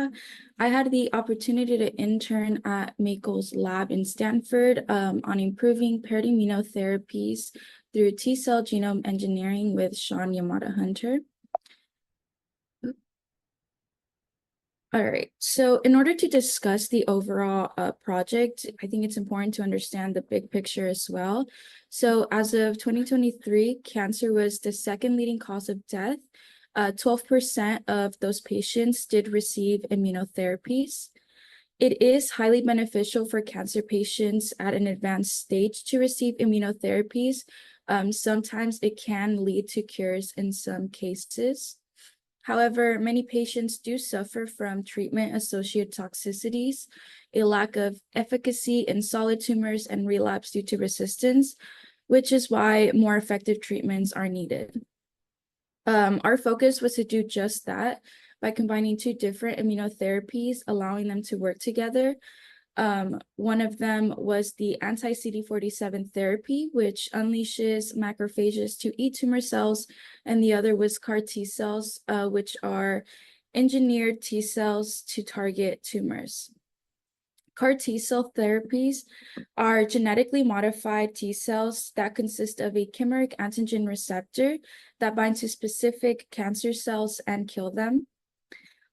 Avila. I had the opportunity to intern at Makel's lab in Stanford on improving paired immunotherapies through T-cell genome engineering with Sean Yamada-Hunter. All right, so in order to discuss the overall project, I think it's important to understand the big picture as well. So as of 2023, cancer was the second leading cause of death. 12% of those patients did receive immunotherapies. It is highly beneficial for cancer patients at an advanced stage to receive immunotherapies. Sometimes it can lead to cures in some cases. However, many patients do suffer from treatment-associated toxicities, a lack of efficacy in solid tumors, and relapse due to resistance, which is why more effective treatments are needed. Our focus was to do just that by combining two different immunotherapies, allowing them to work together. One of them was the anti-CD47 therapy, which unleashes macrophages to eat tumor cells, and the other was CAR T cells, which are engineered T cells to target tumors. CAR T cell therapies are genetically modified T cells that consist of a chimeric antigen receptor that binds to specific cancer cells and kill them.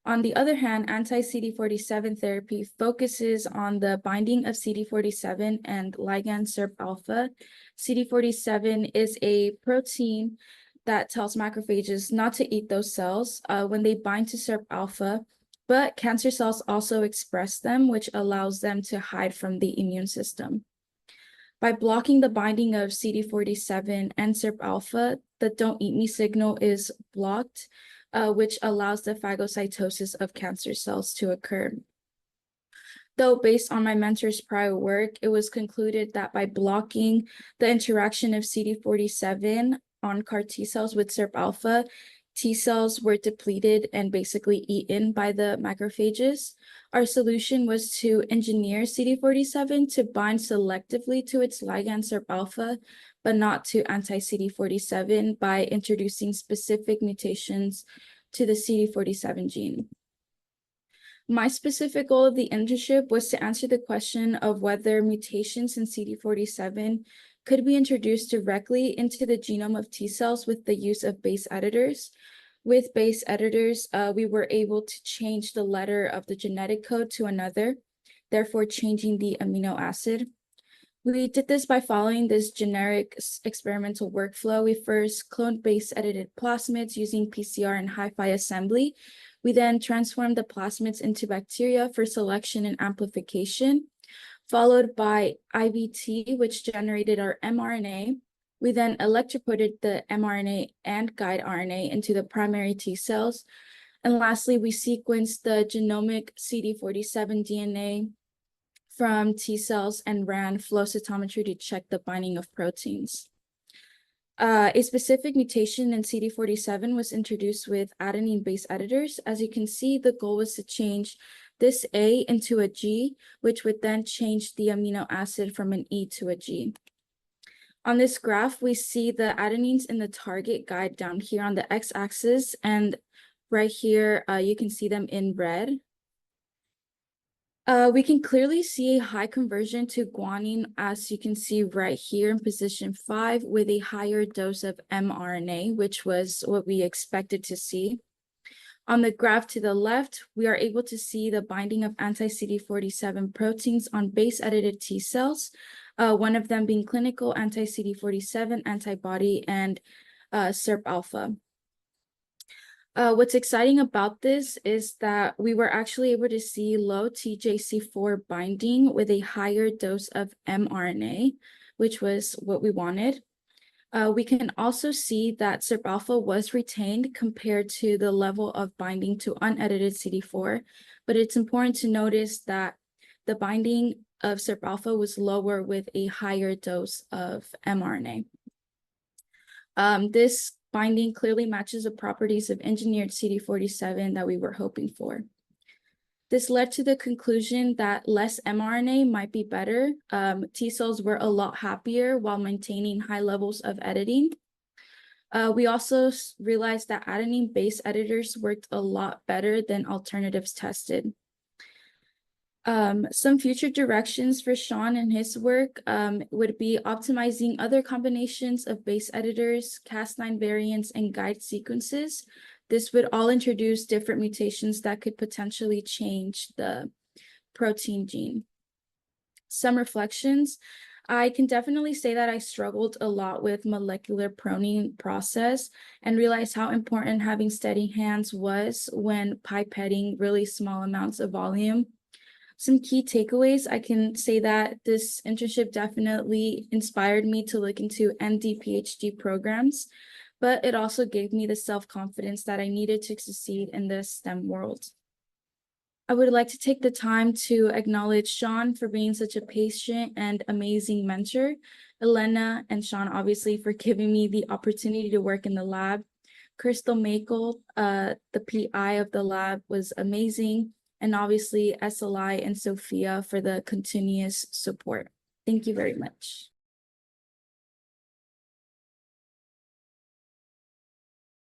On the other hand, anti-CD47 therapy focuses on the binding of CD47 and ligand SIRP-alpha. CD47 is a protein that tells macrophages not to eat those cells when they bind to SIRP-alpha, but cancer cells also express them, which allows them to hide from the immune system. By blocking the binding of CD47 and SIRP-alpha, the don't eat me signal is blocked, which allows the phagocytosis of cancer cells to occur. Though based on my mentor's prior work, it was concluded that by blocking the interaction of CD47 on CAR T cells with SIRP-alpha, T cells were depleted and basically eaten by the macrophages. Our solution was to engineer CD47 to bind selectively to its ligand SIRP-alpha, but not to anti-CD47 by introducing specific mutations to the CD47 gene. My specific goal of the internship was to answer the question of whether mutations in CD47 could be introduced directly into the genome of T cells with the use of base editors. With base editors, we were able to change the letter of the genetic code to another, therefore changing the amino acid. We did this by following this generic experimental workflow. We first cloned base-edited plasmids using PCR and hi-fi assembly. We then transformed the plasmids into bacteria for selection and amplification, followed by IVT, which generated our mRNA. We then electroporated the mRNA and guide RNA into the primary T cells. And lastly, we sequenced the genomic CD47 DNA from T cells and ran flow cytometry to check the binding of proteins. A specific mutation in CD47 was introduced with adenine base editors. As you can see, the goal was to change this A into a G, which would then change the amino acid from an E to a G. On this graph, we see the adenines in the target guide down here on the x-axis, and right here, you can see them in red. We can clearly see a high conversion to guanine, as you can see right here in position 5 with a higher dose of mRNA, which was what we expected to see. On the graph to the left, we are able to see the binding of anti-CD47 proteins on base-edited T cells, one of them being clinical anti-CD47 antibody and SIRP-alpha. What's exciting about this is that we were actually able to see low TJC4 binding with a higher dose of mRNA, which was what we wanted. We can also see that SIRP-alpha was retained compared to the level of binding to unedited CD4, but it's important to notice that the binding of SIRP-alpha was lower with a higher dose of mRNA. This binding clearly matches the properties of engineered CD47 that we were hoping for. This led to the conclusion that less mRNA might be better. T cells were a lot happier while maintaining high levels of editing. We also realized that adenine base editors worked a lot better than alternatives tested. Some future directions for Sean and his work would be optimizing other combinations of base editors, Cas9 variants, and guide sequences. This would all introduce different mutations that could potentially change the protein gene. Some reflections. I can definitely say that I struggled a lot with molecular proning process and realized how important having steady hands was when pipetting really small amounts of volume. Some key takeaways, I can say that this internship definitely inspired me to look into MD PhD programs, but it also gave me the self-confidence that I needed to succeed in the STEM world. I would like to take the time to acknowledge Sean for being such a patient and amazing mentor, Elena and Sean obviously for giving me the opportunity to work in the lab. Crystal Makel, the PI of the lab, was amazing, and obviously SLI and Sophia for the continuous support. Thank you very much.